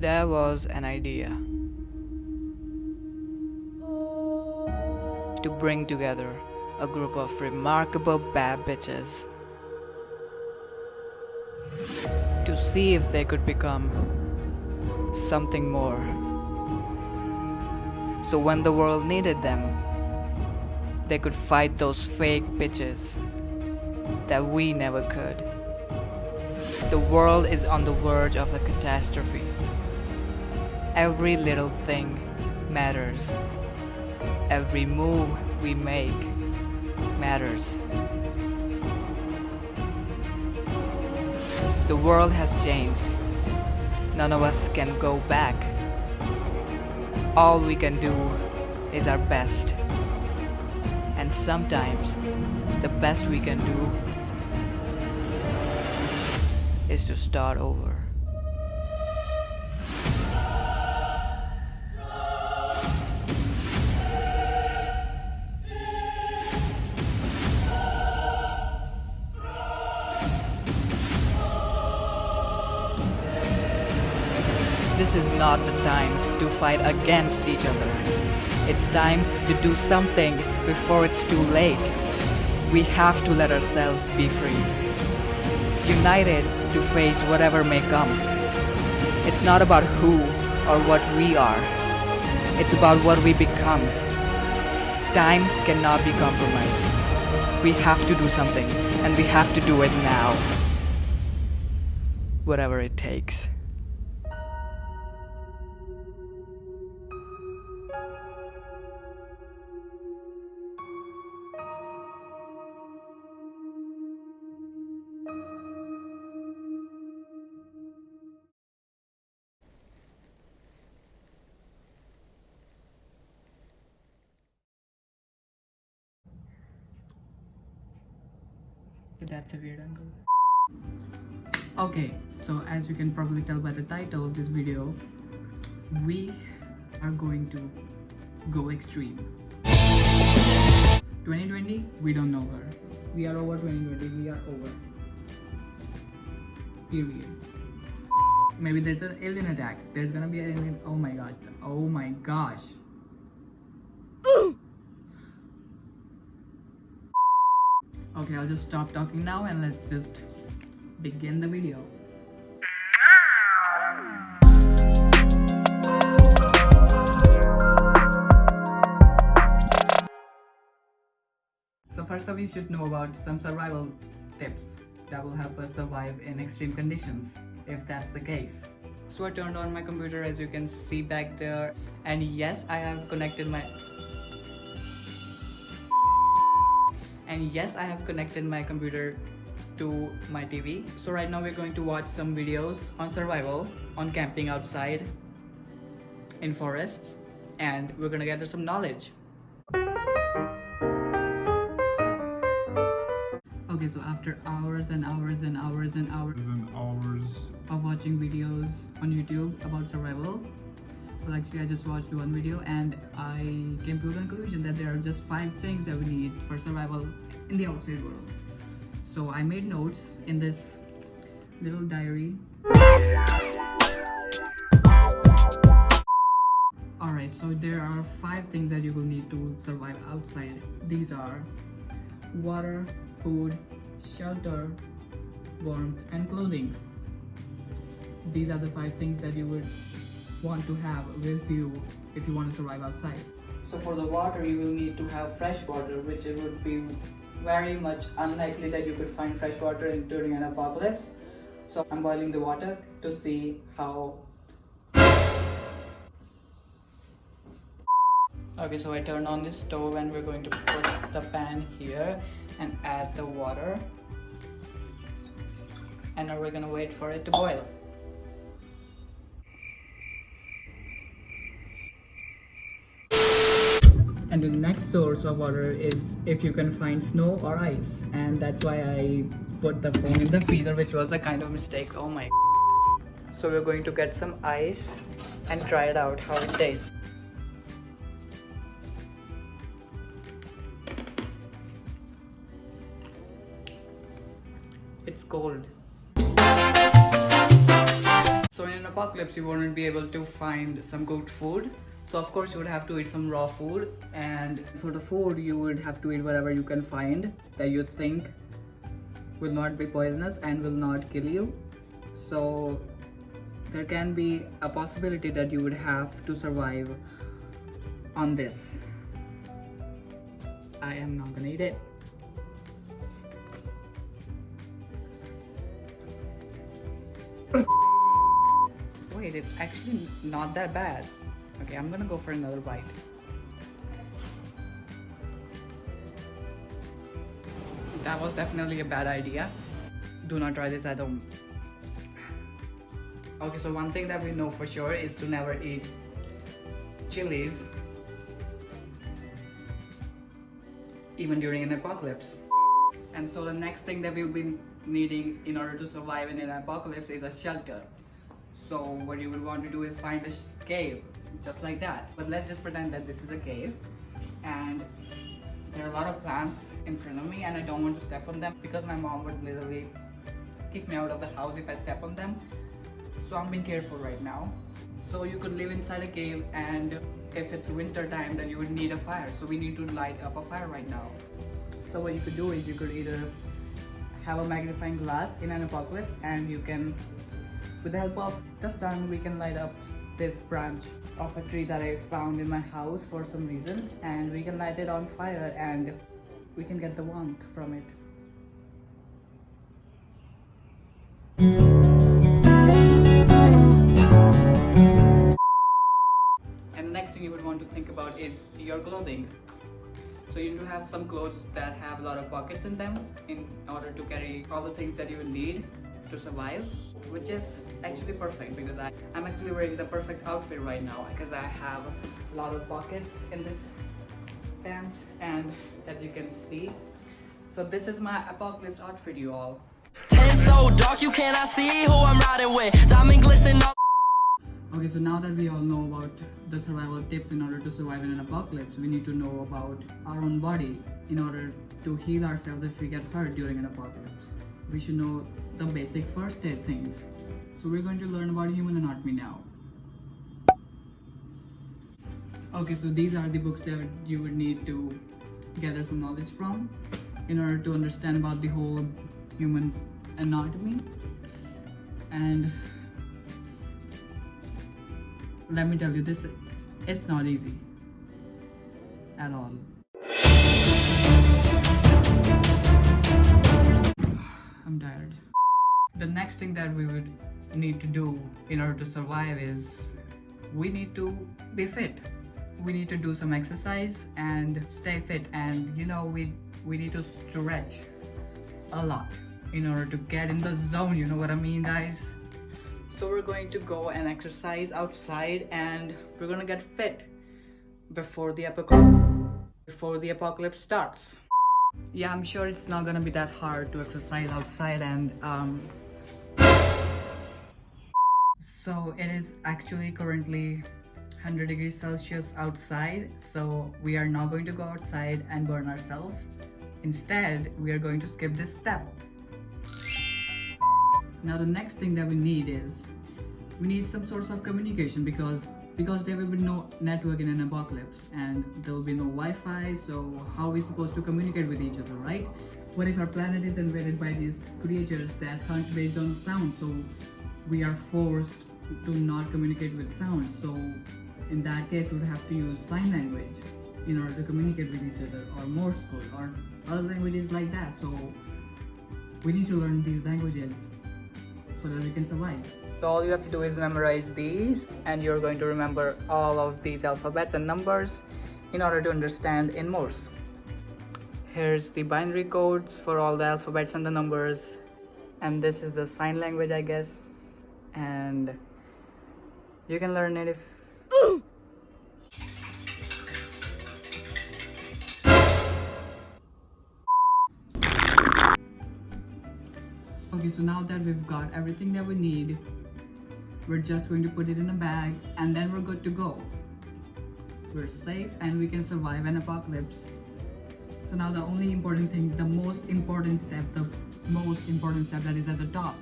There was an idea to bring together a group of remarkable bad bitches to see if they could become something more. So when the world needed them, they could fight those fake bitches that we never could. The world is on the verge of a catastrophe. Every little thing matters. Every move we make matters. The world has changed. None of us can go back. All we can do is our best. And sometimes the best we can do is to start over. This is not the time to fight against each other. It's time to do something before it's too late. We have to let ourselves be free, united to face whatever may come. It's not about who or what we are. It's about what we become. Time cannot be compromised. We have to do something, and we have to do it now. Whatever it takes. That's a weird angle. Okay, so as you can probably tell by the title of this video, we are going to go extreme. 2020, we don't know her. We are over 2020, we are over. Period. Maybe there's an alien attack. There's gonna be an alien. Oh my god. Oh my gosh. Okay, I'll just stop talking now and let's just begin the video. So first off, we should know about some survival tips that will help us survive in extreme conditions, if that's the case. So I turned on my computer, as you can see back there, and yes, I have connected my computer to my TV. So right now we're going to watch some videos on survival, on camping outside in forests, and we're gonna gather some knowledge. Okay, so after hours and hours and hours and hours of watching videos on YouTube about survival, well, actually I just watched one video and I came to a conclusion that there are just 5 things that we need for survival in the outside world. So I made notes in this little diary. Alright, so there are 5 things that you will need to survive outside. These are water, food, shelter, warmth, and clothing. These are the 5 things that you would want to have with you if you want to survive outside. So for the water, you will need to have fresh water, which it would be very much unlikely that you could find fresh water during an apocalypse. So I'm boiling the water to see how. Okay, so I turned on the stove and we're going to put the pan here and add the water, and now we're gonna wait for it to boil. And the next source of water is if you can find snow or ice, and that's why I put the phone in the freezer, which was a kind of mistake. Oh my. So we're going to get some ice and try it out how it tastes. It's cold. So in an apocalypse, you wouldn't be able to find some good food. So of course you would have to eat some raw food, and for the food you would have to eat whatever you can find that you think will not be poisonous and will not kill you. So there can be a possibility that you would have to survive on this. I am not gonna eat it. Wait, it's actually not that bad. Okay, I'm gonna go for another bite. That was definitely a bad idea. Do not try this at home. Okay, so one thing that we know for sure is to never eat chilies even during an apocalypse. And so the next thing that we'll be needing in order to survive in an apocalypse is a shelter. So what you would want to do is find a cave, just like that. But let's just pretend that this is a cave, and there are a lot of plants in front of me and I don't want to step on them because my mom would literally kick me out of the house if I step on them. So I'm being careful right now. So you could live inside a cave, and if it's winter time then you would need a fire. So we need to light up a fire right now. So what you could do is you could either have a magnifying glass in an apocalypse, and you can, with the help of the sun, we can light up this branch of a tree that I found in my house for some reason, and we can light it on fire and we can get the warmth from it. And the next thing you would want to think about is your clothing. So you need to have some clothes that have a lot of pockets in them in order to carry all the things that you will need to survive, which is actually perfect because I'm actually wearing the perfect outfit right now because I have a lot of pockets in this pants, and as you can see, so this is my apocalypse outfit, you all. It's so dark you cannot see who I'm riding with. Diamond glisten all. Okay, so now that we all know about the survival tips in order to survive in an apocalypse, we need to know about our own body in order to heal ourselves if we get hurt during an apocalypse. We should know the basic first aid things. So we're going to learn about human anatomy now. Okay, so these are the books that you would need to gather some knowledge from in order to understand about the whole human anatomy. And let me tell you, this it's not easy at all. I'm tired. The next thing that we would need to do in order to survive is we need to be fit. We need to do some exercise and stay fit, and you know, we need to stretch a lot in order to get in the zone, you know what I mean, guys? So we're going to go and exercise outside, and we're gonna get fit before the apocalypse starts. Yeah, I'm sure it's not gonna be that hard to exercise outside, and so it is actually currently 100 degrees Celsius outside, so we are not going to go outside and burn ourselves. Instead, we are going to skip this step. Now the next thing that we need is we need some source of communication because there will be no network in an apocalypse and there will be no Wi-Fi, so how are we supposed to communicate with each other, right? What if our planet is invaded by these creatures that hunt based on sound, so we are forced to not communicate with sound? So in that case we would have to use sign language in order to communicate with each other, or Morse code, or other languages like that. So we need to learn these languages so that we can survive. So all you have to do is memorize these, and you're going to remember all of these alphabets and numbers in order to understand in Morse. Here's the binary codes for all the alphabets and the numbers, and this is the sign language, I guess, and you can learn it if Okay, so now that we've got everything that we need, we're just going to put it in a bag and then we're good to go. We're safe and we can survive an apocalypse. So now the only important thing, the most important step that is at the top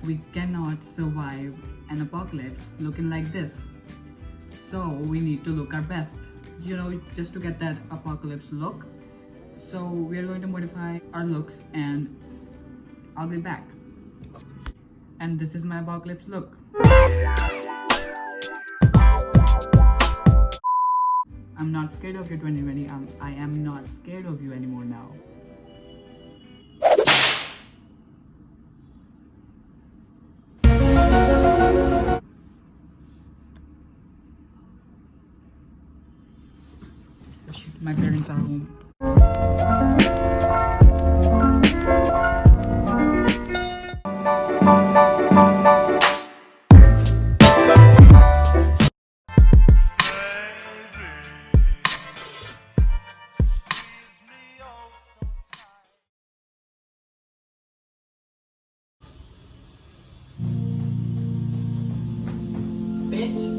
we cannot survive an apocalypse looking like this. So we need to look our best, just to get that apocalypse look. So we are going to modify our looks and I'll be back. And this is my apocalypse look. I'm not scared of you 2020. I am not scared of you anymore now. Oh shit, my parents are home. Bitch.